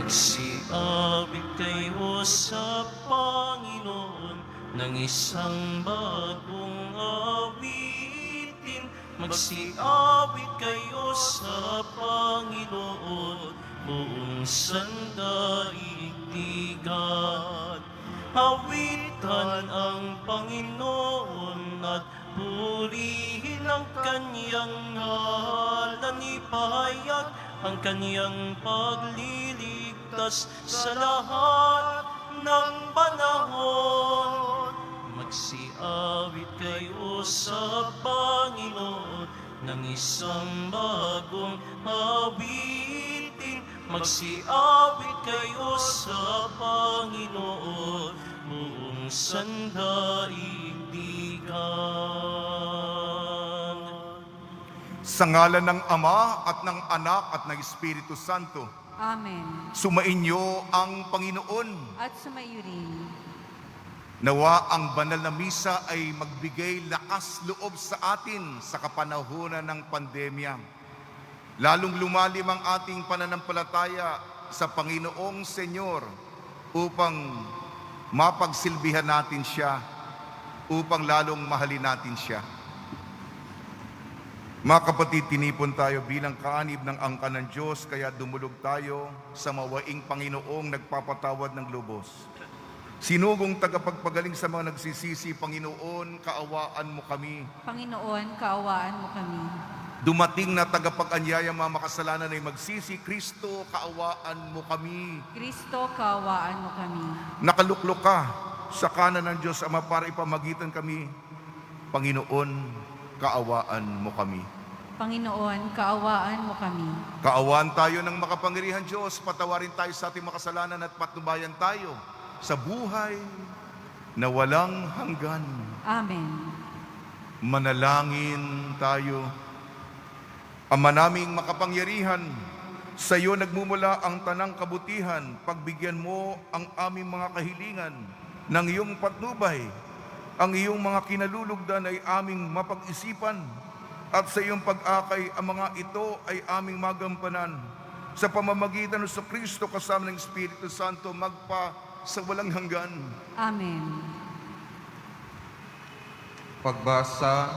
Magsiawit kayo sa Panginoon ng isang bagong awitin. Magsiawit kayo sa Panginoon, buong sandaigdigan. Hawitan ang Panginoon at purihin ang kanyang ngalan. Ipahayag ang kanyang pagliligtas sa lahat ng panahon. Magsiawit kayo sa Panginoon ng isang bagong awitin. Magsiawit kayo sa Panginoon, buong sandaigdigan. Sa ngalan ng Ama at ng Anak at ng Espiritu Santo. Amen. Sumainyo ang Panginoon. At sumayo rin. Nawa ang banal na misa ay magbigay lakas loob sa atin sa kapanahunan ng pandemya. Lalong lumalim ang ating pananampalataya sa Panginoong Senyor upang mapagsilbihan natin siya, upang lalong mahalin natin siya. Mga kapatid, tinipon tayo bilang kaanib ng angkan ng Diyos, kaya dumulog tayo sa mawaing Panginoong nagpapatawad ng lubos. Sinugong tagapagpagaling sa mga nagsisisi, Panginoon, kaawaan mo kami. Panginoon, kaawaan mo kami. Dumating na tagapag-anyaya mga makasalanan ay magsisi, Kristo, kaawaan mo kami. Kristo, kaawaan mo kami. Nakaluklok ka sa kanan ng Diyos Ama para ipamagitan kami. Panginoon, kaawaan mo kami. Panginoon, kaawaan mo kami. Kaawaan tayo ng makapangyarihan Diyos, patawarin tayo sa ating makasalanan at patnubayan tayo sa buhay na walang hanggan. Amen. Manalangin tayo. Ama naming makapangyarihan, sa iyo nagmumula ang tanang kabutihan. Pagbigyan mo ang aming mga kahilingan ng iyong patnubay. Ang iyong mga kinalulugdan ay aming mapag-isipan, at sa iyong pag-akay ang mga ito ay aming magampanan. Sa pamamagitan ng Kristo kasama ng Espiritu Santo, magpa sa walang hanggan. Amen. Pagbasa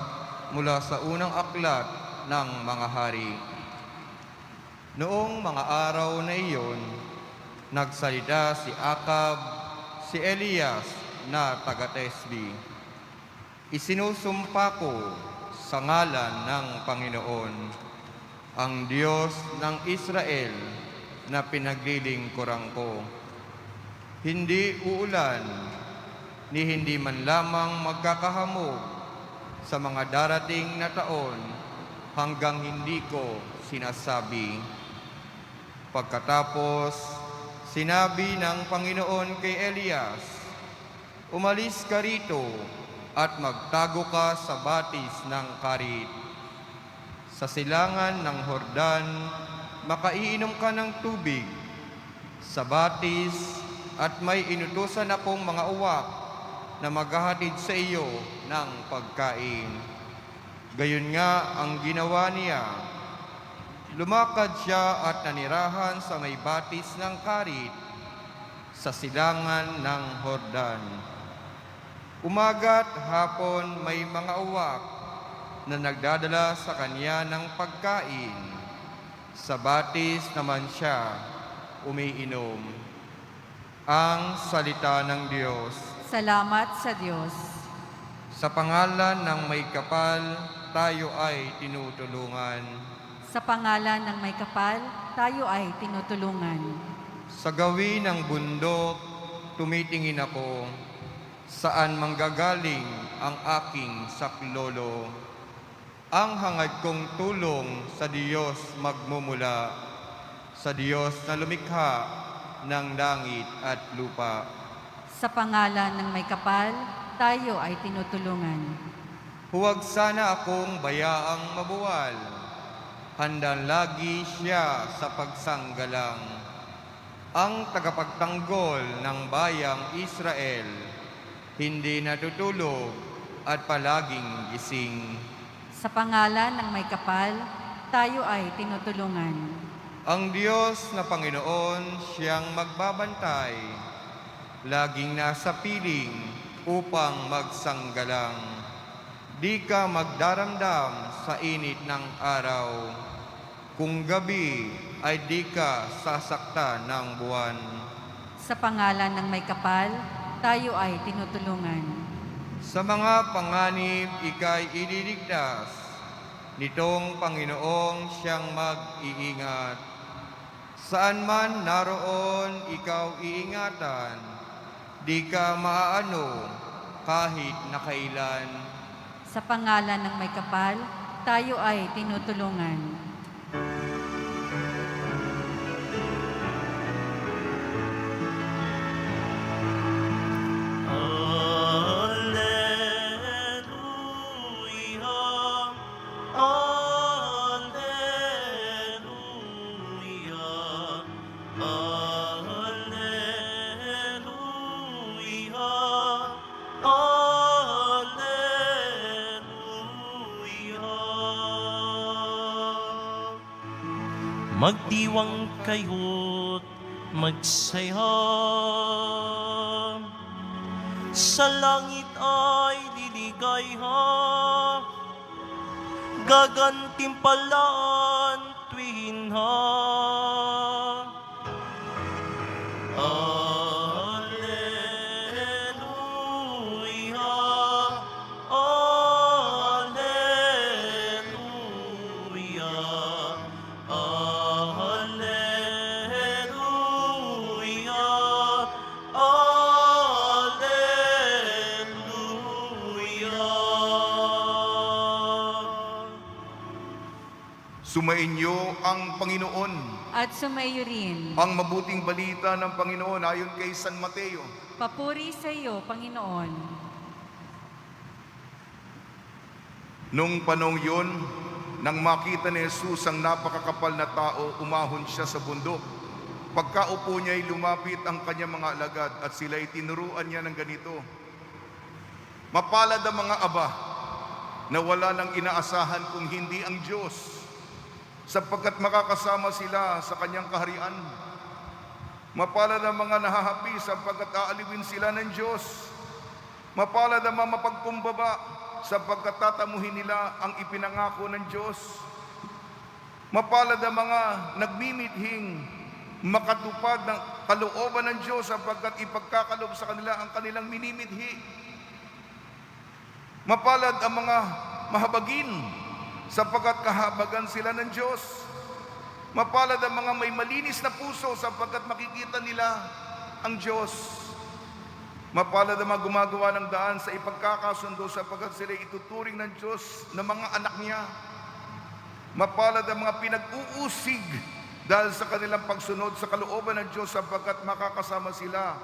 mula sa unang aklat ng mga hari. Noong mga araw na iyon, nagsalita si Akab, si Elias na taga-Tesbi. Isinusumpa ko sa ngalan ng Panginoon, ang Diyos ng Israel na pinaglilingkuran ko. Hindi uulan, ni hindi man lamang magkakahamog sa mga darating na taon hanggang hindi ko sinasabi. Pagkatapos, sinabi ng Panginoon kay Elias, umalis ka rito at magtago ka sa batis ng Karit. Sa silangan ng Hordan, makaiinom ka ng tubig sa batis, at may inutusan akong mga uwak na maghahatid sa iyo ng pagkain. Gayon nga ang ginawa niya. Lumakad siya at nanirahan sa may batis ng Karit sa silangan ng Hordan. Umaga't hapon may mga uwak na nagdadala sa kanya ng pagkain. Sa batis naman siya umiinom. Ang salita ng Diyos. Salamat sa Diyos. Sa pangalan ng may kapal, tayo ay tinutulungan. Sa pangalan ng may kapal, tayo ay tinutulungan. Sa gawin ng bundok, tumitingin ako, saan manggagaling ang aking saklolo. Ang hangad kong tulong sa Diyos magmumula, sa Diyos na lumikha ng langit at lupa. Sa pangalan ng may kapal, tayo ay tinutulungan. Huwag sana akong bayaang mabuwal. Handang lagi siya sa pagsanggalang. Ang tagapagtanggol ng bayang Israel, hindi natutulog at palaging gising. Sa pangalan ng may kapal, tayo ay tinutulungan. Ang Diyos na Panginoon siyang magbabantay, laging nasa piling upang magsanggalang. Di ka magdaramdam sa init ng araw, kung gabi ay di ka sasaktan ng buwan. Sa pangalan ng may kapal, tayo ay tinutulungan. Sa mga panganib ika'y ililigtas, nitong Panginoong siyang mag-iingat. Saan man naroon ikaw iingatan, di ka maaano kahit na kailan. Sa pangalan ng may kapal, tayo ay tinutulungan. Alleluia, Alleluia, Alleluia, Alleluia. Magdiwang kayo't magsaya, sa langit ay liligaya, gagantimpalaan tuwin ha. Alleluia, Alleluia, Alleluia, Alleluia. Sumainyo ang Panginoon. At sumayo rin. Ang mabuting balita ng Panginoon ayon kay San Mateo. Papuri sa iyo, Panginoon. Nung panahon yun, nang makita ni Jesus ang napakakapal na tao, umahon siya sa bundok. Pagkaupo niya ay lumapit ang kanyang mga alagad at sila'y tinuruan niya ng ganito. Mapalad ang mga aba na wala nang inaasahan kung hindi ang Diyos, sapagkat makakasama sila sa kanyang kaharian. Mapalad ang mga nahahapi sapagkat aaliwin sila ng Diyos. Mapalad ang mga mapagkumbaba sapagkat tatamuhin nila ang ipinangako ng Diyos. Mapalad ang mga nagmimithing makatupad ng kalooban ng Diyos sapagkat ipagkakaloob sa kanila ang kanilang minimithi. Mapalad ang mga mahabagin sapagkat kahabagan sila ng Diyos. Mapalad ang mga may malinis na puso sapagkat makikita nila ang Diyos. Mapalad ang mga gumagawa ng daan sa ipagkakasundo sapagkat sila ituturing ng Diyos na mga anak niya. Mapalad ang mga pinag-uusig dahil sa kanilang pagsunod sa kalooban ng Diyos sapagkat makakasama sila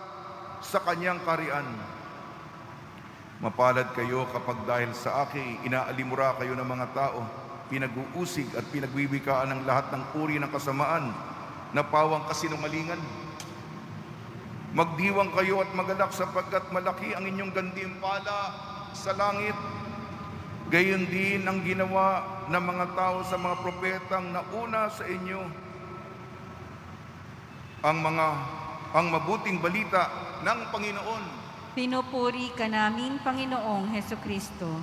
sa kanyang kaharian. Mapalad kayo kapag dahil sa akin inaalimura kayo ng mga tao, pinag-uusig at pinagwiwikaan ng lahat ng uri ng kasamaan na pawang kasinungalingan. Magdiwang kayo at magalak sapagkat malaki ang inyong gantimpala sa langit. Gayon din ang ginawa ng mga tao sa mga propetang nauna sa inyo. Ang mabuting balita ng Panginoon. Pinupuri ka namin, Panginoong Hesukristo.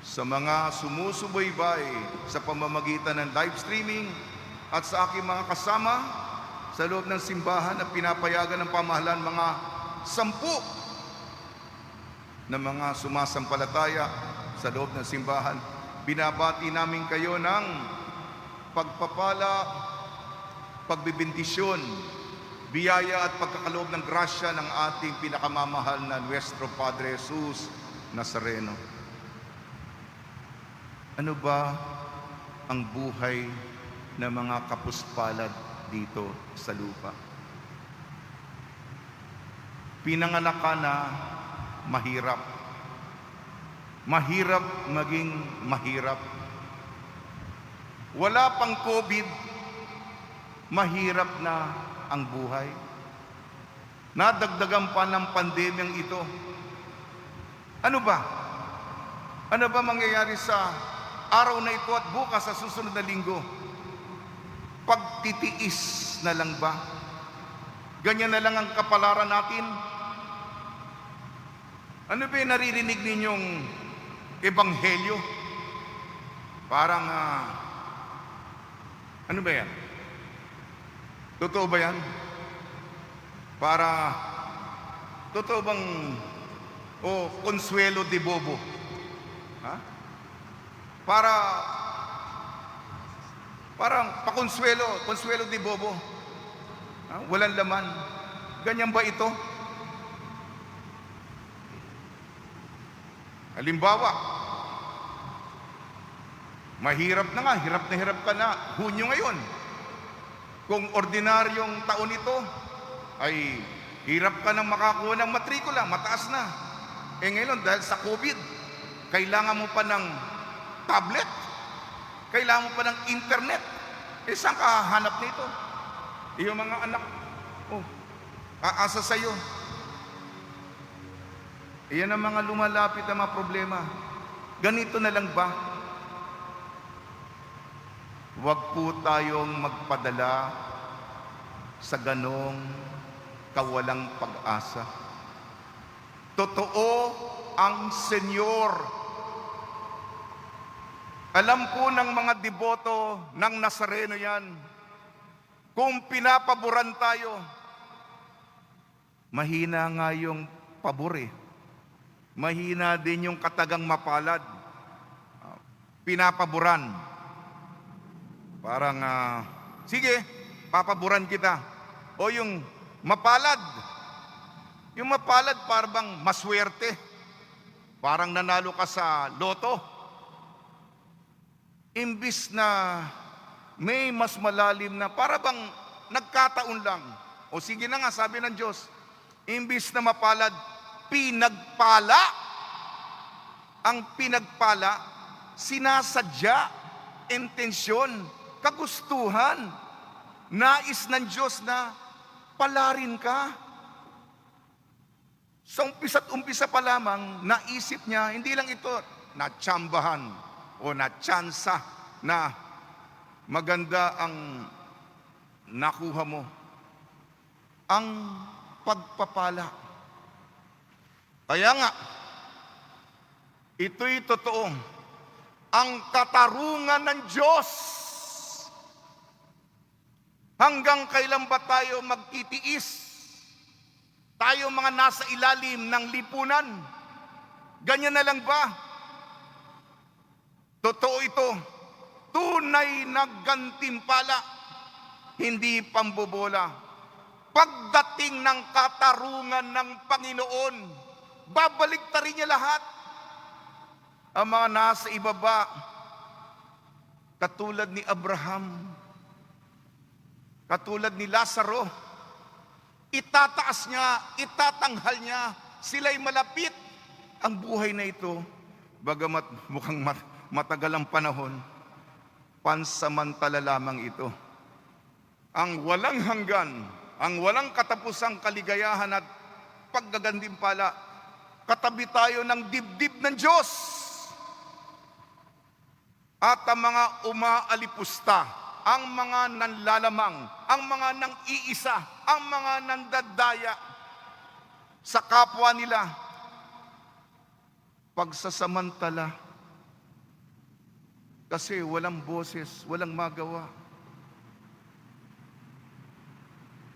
Sa mga sumusubaybay sa pamamagitan ng live streaming at sa aking mga kasama sa loob ng simbahan na pinapayagan ng pamahalaan, mga 10 na mga sumasampalataya sa loob ng simbahan, binabati namin kayo ng pagpapala, pagbibindisyon, biyaya at pagkakaloob ng grasya ng ating pinakamamahal na Nuestro Padre Jesus Nazareno. Ano ba ang buhay ng mga kapuspalad dito sa lupa? Pinanganak ka na mahirap. Mahirap maging mahirap. Wala pang COVID, mahirap na ang buhay. Nadagdagan pa ng pandemyang ito. Ano ba? Ano ba mangyayari sa araw na ito at bukas sa susunod na linggo? Pagtitiis na lang ba? Ganyan na lang ang kapalaran natin? Ano ba yung naririnig ninyong ebanghelyo? Parang, ano ba yan? Totoo ba yan? Totoo bang, Consuelo de Bobo? Ha? Parang Consuelo de Bobo. Ha? Walang laman. Ganyan ba ito? Halimbawa, hirap ka na, Hunyo ngayon. Kung ordinaryong taon ito, ay hirap ka nang makakuha ng matrikula, mataas na. Ngayon, dahil sa COVID, kailangan mo pa ng tablet, kailangan mo pa ng internet. Saan ka hahanap nito? Yung mga anak, aasa sa'yo. Iyan ang mga lumalapit na mga problema. Ganito na lang ba? Huwag po tayong magpadala sa ganong kawalang pag-asa. Totoo ang Senyor. Alam po ng mga deboto ng Nazareno yan, kung pinapaboran tayo, mahina nga yung pabor eh. Mahina din yung katagang mapalad. Pinapaboran. Parang, sige, papaboran kita. O yung mapalad. Yung mapalad parang maswerte. Parang nanalo ka sa loto. Imbis na may mas malalim na, para bang nagkataon lang. O sige na nga, sabi ng Diyos, imbis na mapalad, pinagpala. Ang pinagpala, sinasadya, intensyon, kagustuhan, nais ng Diyos na palarin ka. Sa umpisa pa lamang, naisip niya, hindi lang ito natsambahan o natsansa na maganda ang nakuha mo. Ang pagpapala. Kaya nga, ito'y totoo. Ang katarungan ng Diyos. Hanggang kailan ba tayo magtitiis? Tayo mga nasa ilalim ng lipunan. Ganyan na lang ba? Totoo ito. Tunay na gantimpala. Hindi pambobola. Pagdating ng katarungan ng Panginoon, babaliktarin niya lahat. Ang mga nasa ibaba, katulad ni Abraham, katulad ni Lazaro, itataas niya, itatanghal niya, sila'y malapit. Ang buhay na ito, bagamat mukhang matagal ang panahon, pansamantala lamang ito. Ang walang hanggan, ang walang katapusang kaligayahan at paggagantimpala, katabi tayo ng dibdib ng Diyos. At ang mga umaalipusta, ang mga nanlalamang, ang mga nang-iisa, ang mga nandadaya sa kapwa nila, pagsasamantala, kasi walang boses, walang magawa.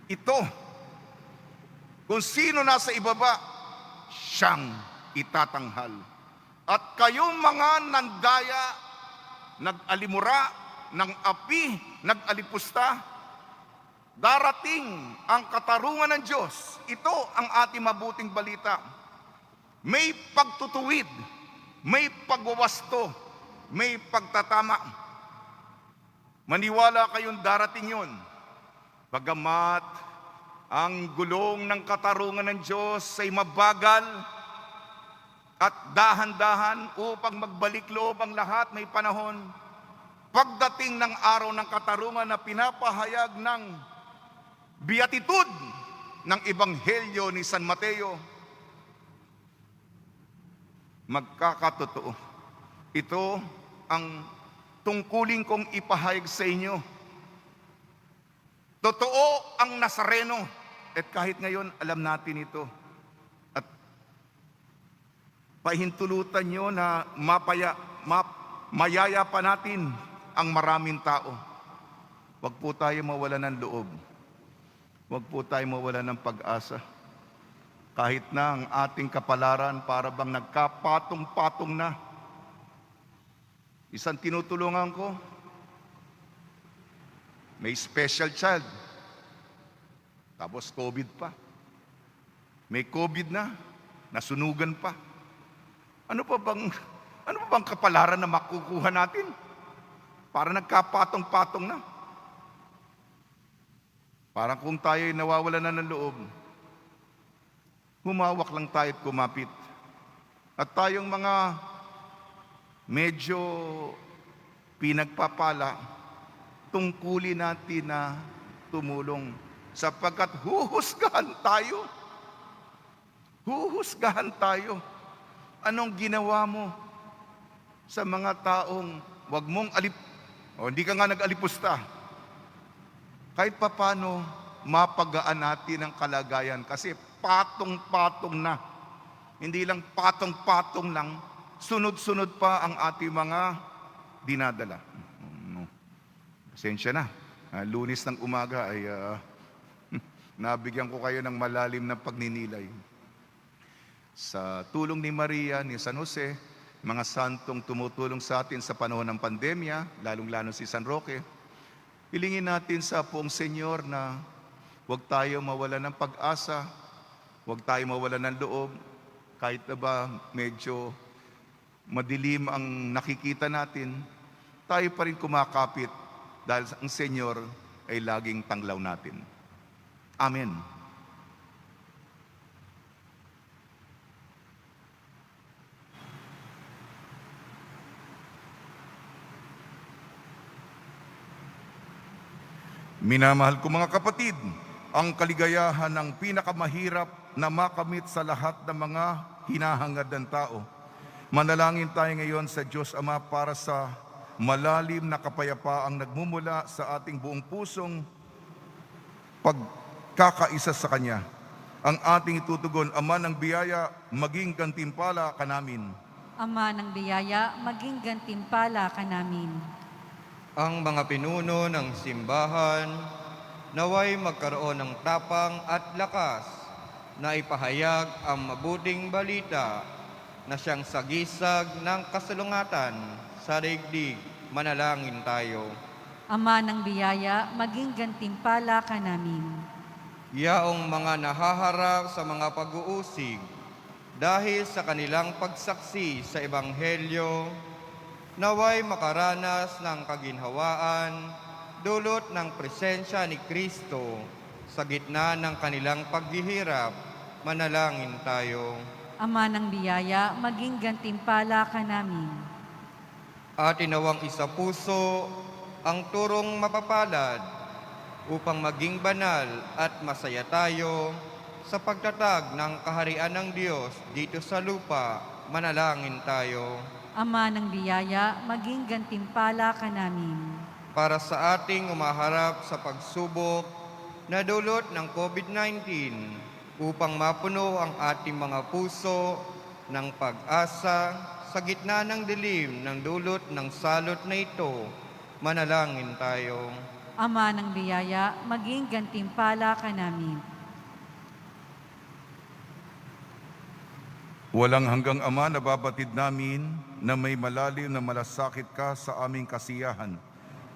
Ito, kung sino nasa ibaba, siyang itatanghal. At kayong mga nandaya, nag-alimura ng api, nag-alipusta, darating ang katarungan ng Diyos. Ito ang ating mabuting balita. May pagtutuwid, may pagwawasto, may pagtatama. Maniwala kayong darating yun. Bagamat ang gulong ng katarungan ng Diyos ay mabagal at dahan-dahan upang magbalik loob ang lahat, may panahon. Pagdating ng araw ng katarungan na pinapahayag ng beatitud ng Ebanghelyo ni San Mateo, magkakatotoo. Ito ang tungkulin kong ipahayag sa inyo. Totoo ang Nazareno, at kahit ngayon alam natin ito. At pahintulutan nyo na mayaya pa natin ang maraming tao. Huwag po tayo mawala ng loob. Huwag po tayo mawala ng pag-asa. Kahit na ang ating kapalaran para bang nagkapatong-patong na. Isang tinutulungan ko, may special child. Tapos COVID pa. May COVID na, nasunugan pa. Ano pa bang kapalaran na makukuha natin? Para nagkapatong-patong na. Parang kung tayo'y nawawala na ng loob, humawak lang tayo at kumapit. At tayong mga medyo pinagpapala, tungkulin natin na tumulong sapagkat huhusgahan tayo. Huhusgahan tayo. Anong ginawa mo sa mga taong wag mong hindi ka nga nag-alipusta. Kahit papano, mapagaan natin ang kalagayan kasi patong-patong na. Hindi lang patong-patong lang, sunod-sunod pa ang ating mga dinadala. Pasensya na. Lunes ng umaga ay nabigyan ko kayo ng malalim na pagninilay. Sa tulong ni Maria, ni San Jose, mga santong tumutulong sa atin sa panahon ng pandemya, lalong-lalo si San Roque, hilingin natin sa Poong Senyor na huwag tayo mawala ng pag-asa, huwag tayo mawala ng loob, kahit na ba medyo madilim ang nakikita natin, tayo pa rin kumakapit dahil ang Senyor ay laging tanglaw natin. Amen. Minamahal ko mga kapatid, ang kaligayahan ng pinakamahirap na makamit sa lahat ng mga hinahangad ng tao. Manalangin tayo ngayon sa Diyos Ama para sa malalim na kapayapaang nagmumula sa ating buong pusong pagkakaisa sa Kanya. Ang ating itutugon, Ama ng biyaya, maging gantimpala ka namin. Ama ng biyaya, maging gantimpala ka namin. Ang mga pinuno ng simbahan, naway magkaroon ng tapang at lakas na ipahayag ang mabuting balita na siyang sagisag ng kasalungatan sa daigdig. Manalangin tayo. Ama ng biyaya, maging gantimpala ka namin. Yaong mga nahaharap sa mga pag-uusig dahil sa kanilang pagsaksi sa Ebanghelyo, naway makaranas ng kaginhawaan dulot ng presensya ni Kristo sa gitna ng kanilang paghihirap. Manalangin tayo. Ama ng biyaya, maging gantimpala ka namin. At inawang isa puso ang turong mapapalad upang maging banal at masaya tayo sa pagtatag ng kaharian ng Diyos dito sa lupa. Manalangin tayo. Ama ng biyaya, maging gantimpala ka namin. Para sa ating umaharap sa pagsubok na dulot ng COVID-19 upang mapuno ang ating mga puso ng pag-asa sa gitna ng dilim ng dulot ng salot na ito. Manalangin tayo. Ama ng biyaya, maging gantimpala ka namin. Walang hanggang Ama, nababatid namin na may malalim na malasakit ka sa aming kasiyahan.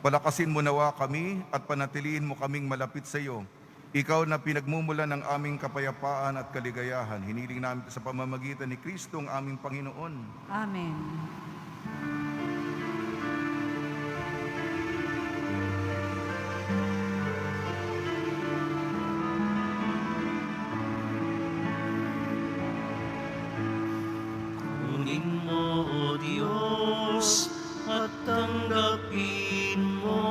Palakasin mo nawa kami at panatiliin mo kaming malapit sa iyo. Ikaw na pinagmumula ng aming kapayapaan at kaligayahan. Hiniling namin sa pamamagitan ni Kristo ang aming Panginoon. Amen. Kunin mo, O Diyos, at tanggapin mo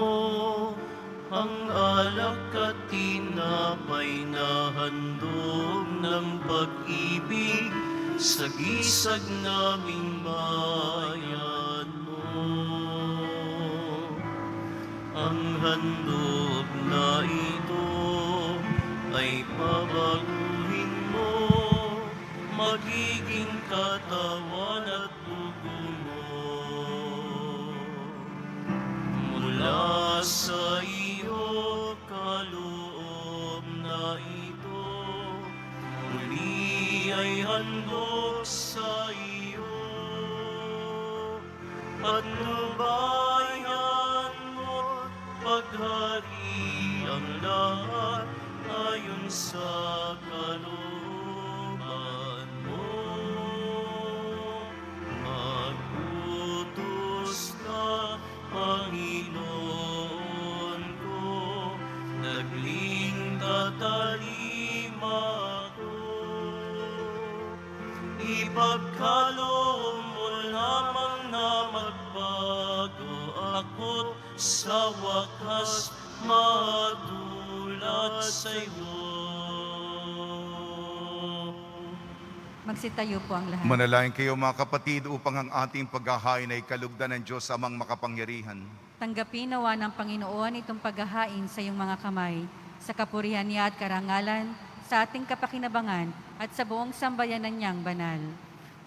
ang alak at tinapay na handog ng pag-ibig sa gisag naming bayan mo. Ang handog na ito ay pabaguhin mo, magiging katawan at dugo mo. Mula sa iyo kaloob na ito, muli ay handog sa iyo. Patnubayan mo, paghari ang lahat ayon sa kalooban mo. Mag-utos ka, Panginoon ko, nagling tatalima ko. Ipagkaloob mo lamang na magbago ako, sa wakas matulad sa iyo. Magsitayo po ang lahat. Manalangin kayo mga kapatid upang ang ating paghahain ay kalugdan ng Diyos amang makapangyarihan. Tanggapin nawa ng Panginoon itong paghahain sa iyong mga kamay, sa kapurihan niya at karangalan, sa ating kapakinabangan at sa buong sambayanan niyang banal.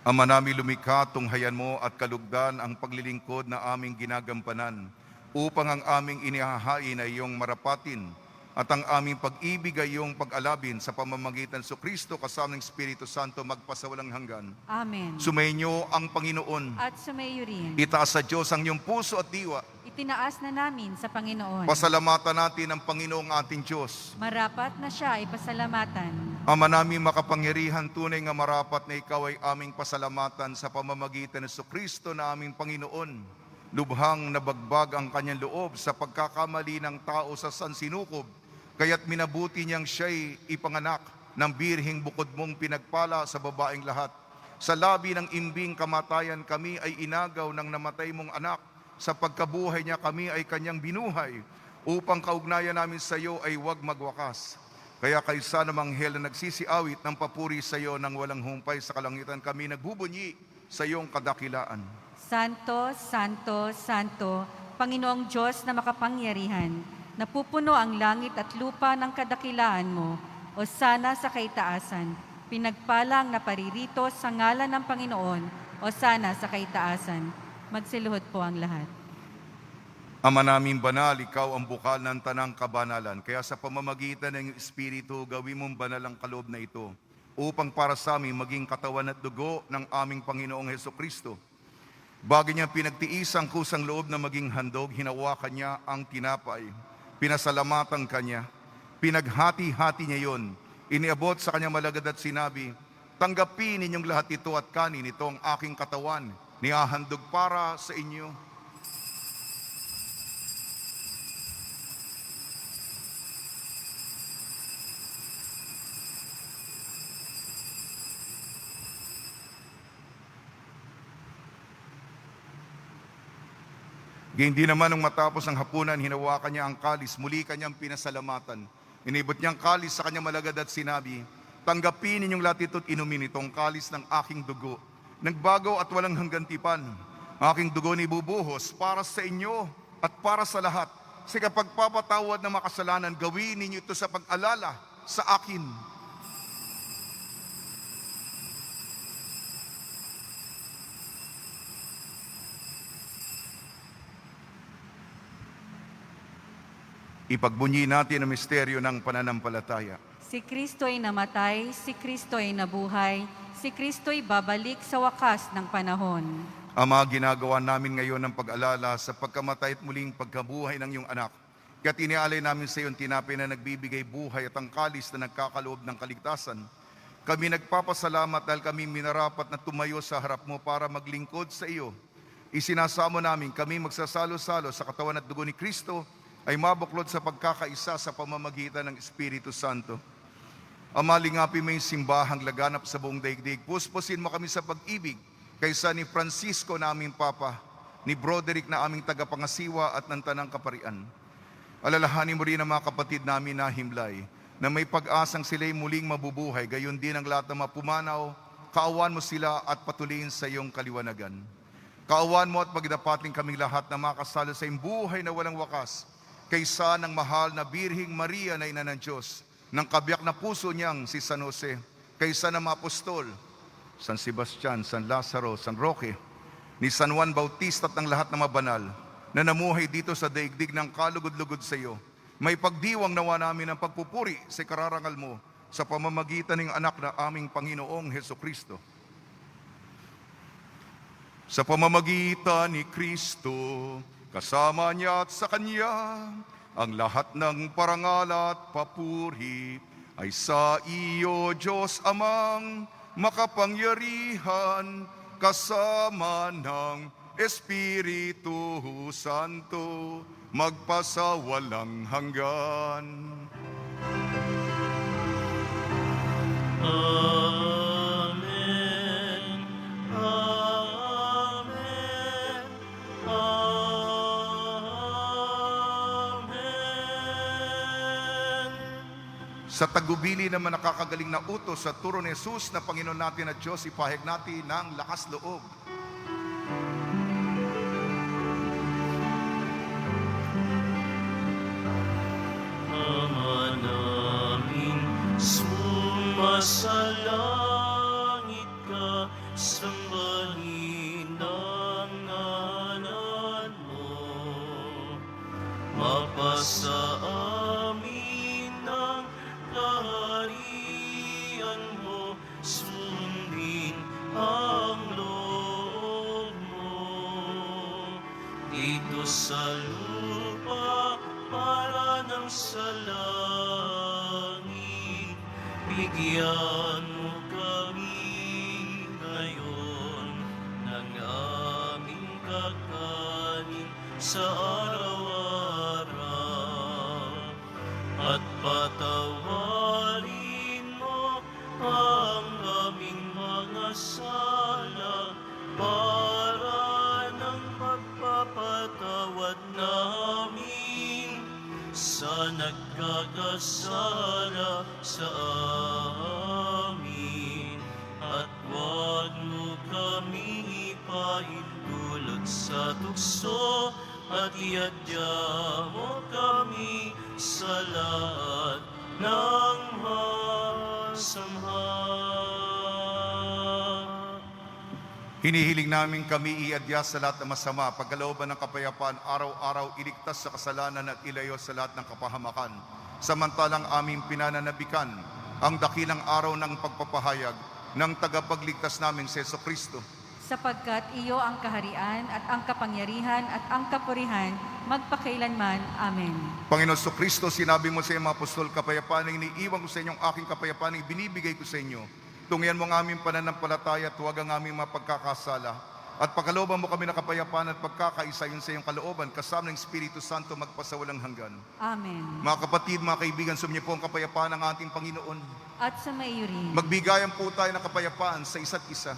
Ama namin lumikha, tunghayan mo at kalugdan ang paglilingkod na aming ginagampanan upang ang aming inihahain ay iyong marapatin at ang aming pag-ibig ay iyong pag-alabin sa pamamagitan sa Kristo kasama ng Espiritu Santo magpasawalang hanggan. Amen. Sumainyo ang Panginoon. At sumayo rin. Itaas sa Diyos ang iyong puso at diwa. Itinaas na namin sa Panginoon. Pasalamatan natin ang Panginoong ating Diyos. Marapat na siya ay pasalamatan. Ama namin makapangyarihan, tunay nga marapat na ikaw ay aming pasalamatan sa pamamagitan ng Kristo na aming Panginoon. Lubhang nabagbag ang kanyang loob sa pagkakamali ng tao sa sansinukob, kaya't minabuti niyang siya'y ipanganak ng birhing bukod mong pinagpala sa babaeng lahat. Sa labi ng imbing kamatayan kami ay inagaw ng namatay mong anak. Sa pagkabuhay niya kami ay kanyang binuhay, upang kaugnayan namin sa iyo ay huwag magwakas. Kaya kaysa namang hel na nagsisiawit ng papuri sa iyo nang walang humpay sa kalangitan, kami nagbubunyi sa iyong kadakilaan. Santo, Santo, Santo, Panginoong Diyos na makapangyarihan, napupuno ang langit at lupa ng kadakilaan mo, o sana sa kaitaasan, pinagpalang na paririto sa ngalan ng Panginoon, o sana sa kaitaasan. Magsiluhod po ang lahat. Ama namin banal, ikaw ang bukal ng tanang kabanalan. Kaya sa pamamagitan ng Espiritu, gawin mong banal ang kaloob na ito, upang para sa amin maging katawan at dugo ng aming Panginoong Hesukristo. Bago niya pinagtiis ang kusang loob na maging handog, hinawakan niya ang tinapay, pinasalamatan kanya, pinaghati-hati niya yon, iniabot sa kanyang malagad at sinabi, tanggapin ninyong lahat ito at kanin, ito ang aking katawan, nihahandog para sa inyo. Hindi naman nung matapos ang hapunan, hinawakan niya ang kalis, muli kanyang pinasalamatan. Inibot niyang kalis sa kanyang malagad at sinabi, tanggapin ninyong lahat ito at inumin itong kalis ng aking dugo. Nagbago at walang hanggan tipan. Aking dugo ni bubuhos para sa inyo at para sa lahat. Sa kapagpapatawad ng makasalanan, gawin ninyo ito sa pag-alala sa akin. Ipagbunyi natin ang misteryo ng pananampalataya. Si Kristo ay namatay, si Kristo ay nabuhay, si Kristo ay babalik sa wakas ng panahon. Ama, ginagawa namin ngayon ng pag-alala sa pagkamatay at muling pagkabuhay ng iyong anak. Kaya tinialay namin sa iyo ang tinapay na nagbibigay buhay at ang kalis na nagkakaloob ng kaligtasan. Kami nagpapasalamat dahil kami minarapat na tumayo sa harap mo para maglingkod sa iyo. Isinasamo namin kami magsasalo-salo sa katawan at dugo ni Kristo ay mabuklod sa pagkakaisa sa pamamagitan ng Espiritu Santo. Ama, lingapin mo yung simbahang laganap sa buong daigdig. Puspusin mo kami sa pag-ibig kaysa ni Francisco na aming Papa, ni Broderick na aming tagapangasiwa at ng Tanang Kaparian. Alalahanin mo rin ang mga kapatid namin na himlay, na may pag-asang sila'y muling mabubuhay, gayon din ang lahat na mapumanaw, kaawan mo sila at patuloyin sa iyong kaliwanagan. Kaawan mo at pagdapating kaming lahat na makasalo sa iyong buhay na walang wakas, kaysa ng mahal na Birhing Maria na ina ng Diyos, ng kabiyak na puso niyang si San Jose, kaysa ng mga apostol, San Sebastian, San Lazaro, San Roque, ni San Juan Bautista at ng lahat ng mabanal na namuhay dito sa daigdig ng kalugod-lugod sa iyo. May pagdiwang nawa namin ang pagpupuri sa kararangal mo sa pamamagitan ng anak na aming Panginoong Hesukristo. Sa pamamagitan ni Kristo, kasama niya at sa Kanya, ang lahat ng parangal at papuri ay sa iyo, Diyos Amang makapangyarihan, kasama ng Espiritu Santo, magpasawalang hanggan. Amen. Amen. Amen. Sa tagubili naman nakakagaling na utos sa turo ni Jesus na Panginoon natin at Diyos, ipahayag natin ng lakas loob. Ama namin, sumasalangit ka, sambahin ang ngalan mo. Mapasa amin ang kaharian mo, sundin ang loob mo. Dito sa lupa, para ng sa langit, bigyan mo kami ngayon ng aming kakanin sa araw-araw, at patawarin mo ang aming mga sala para ng pagpapatawad namin sa nagkakasala sa amin, at huwag mo kami ipaintulot sa tukso, at iadya mo kami sa lahat ng masama. Hinihiling namin kami iadya sa lahat ng masama, pagkalooban ng kapayapaan, araw-araw iligtas sa kasalanan at ilayo sa lahat ng kapahamakan. Samantalang aming pinananabikan ang dakilang araw ng pagpapahayag ng tagapagligtas namin si Jesucristo. Sapagkat iyo ang kaharian at ang kapangyarihan at ang kapurihan magpakailanman. Amen. Panginoon Jesucristo, sinabi mo sa iyong mga apostol, kapayapaan ang iniiwan ko sa inyong aking kapayapaan ang binibigay ko sa inyo. Tungyan mo ang aming pananampalataya at huwag ang aming mapagkakasala. At pagkalooban mo kami ng kapayapaan at pagkakaisa yun sa iyong kalooban, kasama ng Espiritu Santo magpasawalang hanggan. Amen. Mga kapatid, mga kaibigan, sumiyo po ang kapayapaan ng ating Panginoon. At sa maiyo rin. Magbigayan po tayo ng kapayapaan sa isa't isa.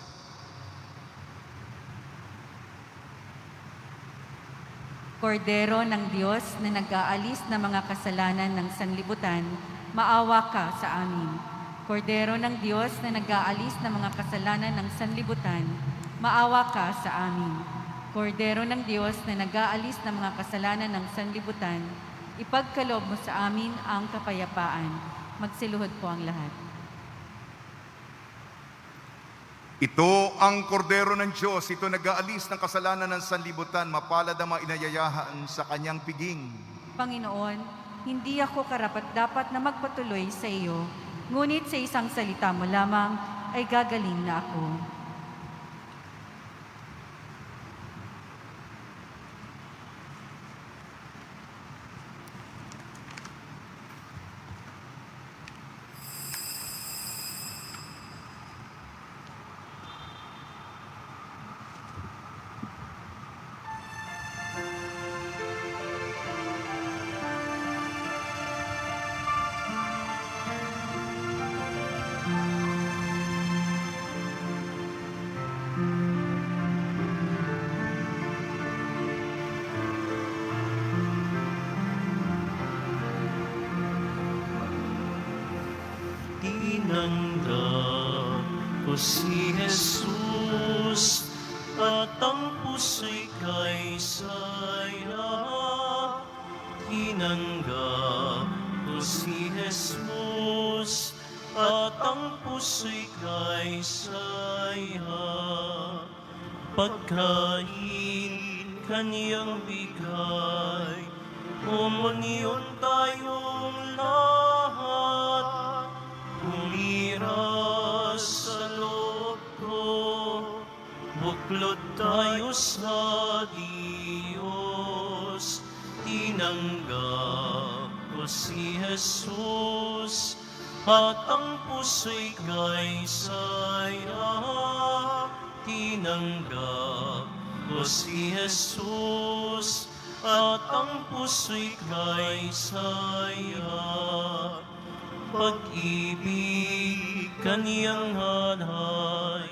Kordero ng Diyos na nag-aalis ng mga kasalanan ng sanlibutan, maawa ka sa amin. Kordero ng Diyos na nag-aalis ng mga kasalanan ng sanlibutan, maawa ka sa amin. Kordero ng Diyos na nag-aalis ng mga kasalanan ng sanlibutan, ipagkaloob mo sa amin ang kapayapaan. Magsiluhod po ang lahat. Ito ang kordero ng Diyos, ito nag-aalis ng kasalanan ng sanlibutan, mapalad ang mga inayayahan sa kanyang piging. Panginoon, hindi ako karapat-dapat na magpatuloy sa iyo, ngunit sa isang salita mo lamang ay gagaling na ako. Tinanggap ko si Jesus at ang puso'y kay saya. tinanggap ko si Jesus at ang puso'y kay saya. Pagkain kaniyang bigay, umunyon tayong lahat. Umira sa loob ko, buklod tayo sa Diyos. Tinanggap ko si Jesus at ang puso'y kay saya. Tinanggap ko si Jesus at ang puso'y kay saya. Pag-ibig kaniyang hanay,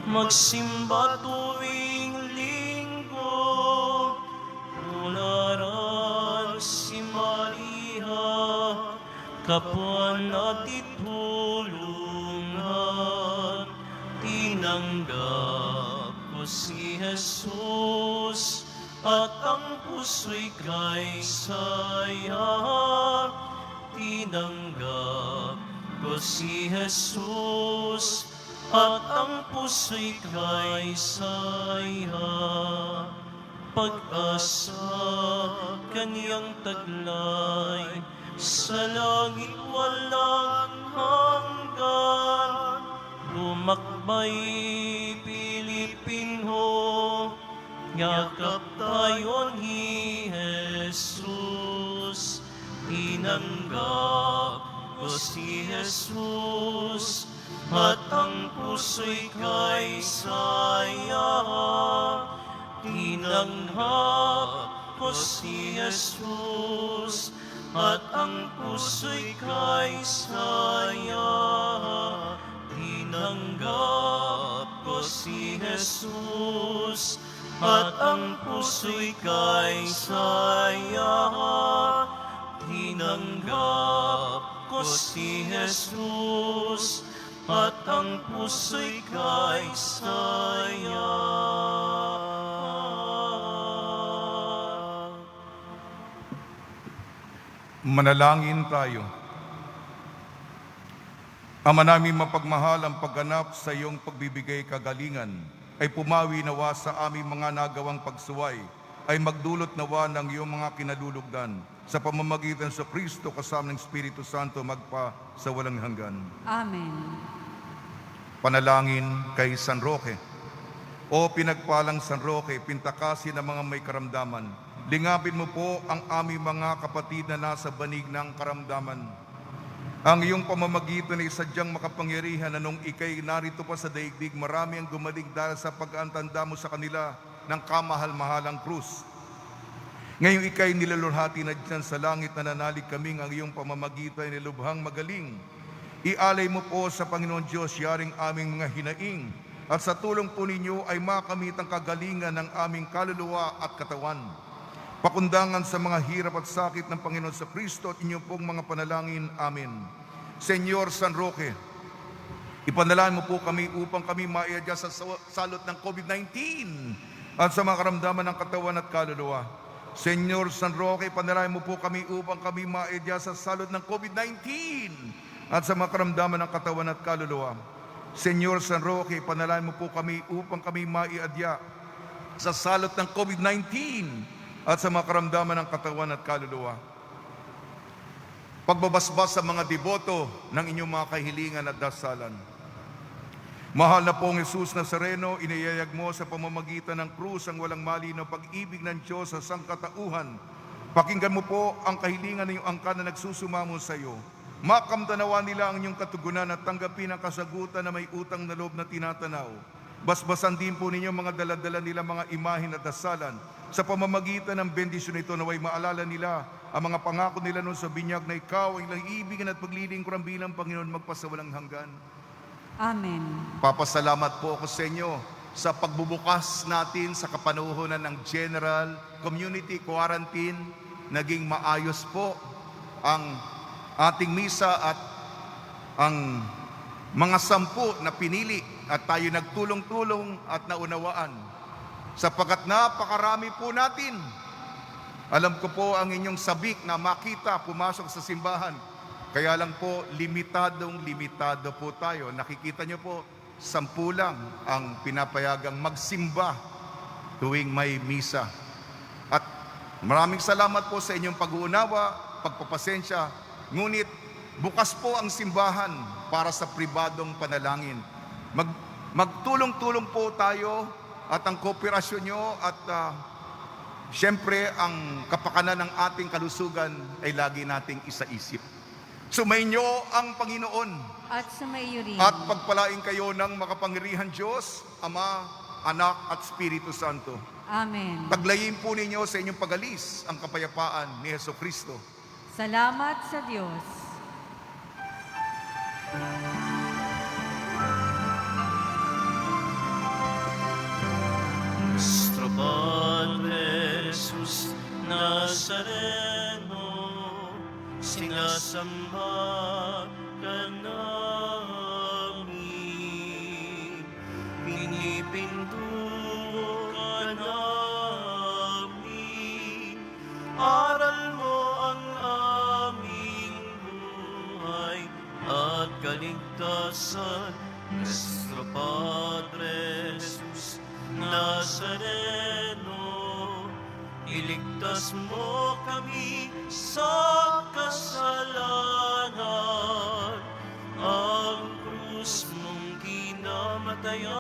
magsimba tuwing linggo. Tularan si Maria, kapwa natin tulungan. Tinanggap ko si Jesus at ang puso'y kay saya. Tinanggap ko si Jesus at ang puso'y kay saya. Pag-asa kaniyang taglay, sa langit walang hanggan. Lumakbay Pilipino, yakap tayo ni Jesus. Tinanggap ko si Jesus at ang puso'y kay saya. Tinanggap ko si Jesus at ang puso'y kay saya. Tinanggap ko si Jesus at ang puso'y kay saya. Tinanggap ko si Jesus at ang puso'y kay saya. Manalangin tayo. Ama namin mapagmahal, ang pagganap sa iyong pagbibigay kagalingan ay pumawi nawa sa aming mga nagawang pagsuway, ay magdulot nawa ng iyong mga kinalulugdan sa pamamagitan sa Kristo kasama ng Espiritu Santo magpa sa walang hanggan. Amen. Panalangin kay San Roque. O pinagpalang San Roque, pintakasin ng mga may karamdaman, lingapin mo po ang aming mga kapatid na nasa banig ng karamdaman. Ang iyong pamamagitan ay sadyang makapangyarihan na nung ikay narito pa sa daigdig, marami ang gumaling dahil sa pag-aantanda mo sa kanila ng kamahal-mahalang krus. Ngayong ikay nilalulhati na dyan sa langit, na nanalig kaming ang iyong pamamagitan ay lubhang magaling. Ialay mo po sa Panginoon Diyos yaring aming mga hinaing, at sa tulong po ninyo ay makamit ang kagalingan ng aming kaluluwa at katawan. Pakundangan sa mga hirap at sakit ng Panginoon sa Kristo at inyong pong mga panalangin. Amen. Senyor San Roque, ipanalangin mo po kami upang kami maiadya sa salot ng COVID-19 at sa mga karamdaman ng katawan at kaluluwa. Senyor San Roque, panalangin mo po kami upang kami maiadya sa salot ng COVID-19 at sa mga karamdaman ng katawan at kaluluwa. Senyor San Roque, panalangin mo po kami upang kami maiadya sa salot ng COVID-19 at sa mga karamdaman ng katawan at kaluluwa. Pagbabasbas sa mga deboto ng inyong mga kahilingan at dasalan. Mahal na pong Jesus Nazareno, iniyayag mo sa pamamagitan ng krus ang walang malinaw pag-ibig ng Diyos sa sangkatauhan. Pakinggan mo po ang kahilingan ng iyong angkan na nagsusumamo sa iyo. Makamtanawa nila ang inyong katugunan at tanggapin ang kasagutan na may utang na loob na tinatanaw. Basbasan din po ninyo mga daladala nila mga imahin at dasalan. Sa pamamagitan ng bendisyon ito, naway maalala nila ang mga pangako nila noon sa binyag na ikaw ang ilang ibigan at paglilingkuran bilang Panginoon magpasawalang hanggan. Amen. Papasalamat po ako sa inyo sa pagbubukas natin sa kapanuhunan ng General Community Quarantine. Naging maayos po ang ating misa at ang mga 10 na pinili at tayo nagtulong-tulong at naunawaan. Sapagkat napakarami po natin Alam ko po ang inyong sabik na makita pumasok sa simbahan. Kaya lang po, limitado po tayo. Nakikita nyo po, 10 lang ang pinapayagang magsimba tuwing may misa. At maraming salamat po sa inyong pag-uunawa, pagpapasensya. Ngunit bukas po ang simbahan para sa pribadong panalangin. Magtulong-tulong po tayo at ang kooperasyon nyo at siyempre ang kapakanan ng ating kalusugan ay lagi nating isaisip. Sumainyo ang Panginoon At sa iyo rin. at pagpalain kayo ng makapangyarihan Diyos, Ama, Anak at Espiritu Santo. Amen. Paglayin po ninyo sa inyong pagalis ang kapayapaan ni Jesucristo. Salamat sa Diyos. Nuestro Padre Jesus Nazareno, sinasamba ka namin, pinipinto ka namin, aral mo ang aming buhay at kaligtasan. Nuestro Padre Jesus Nazareno, iligtas mo kami sa kasalanan. Ang krus mong kinamatayan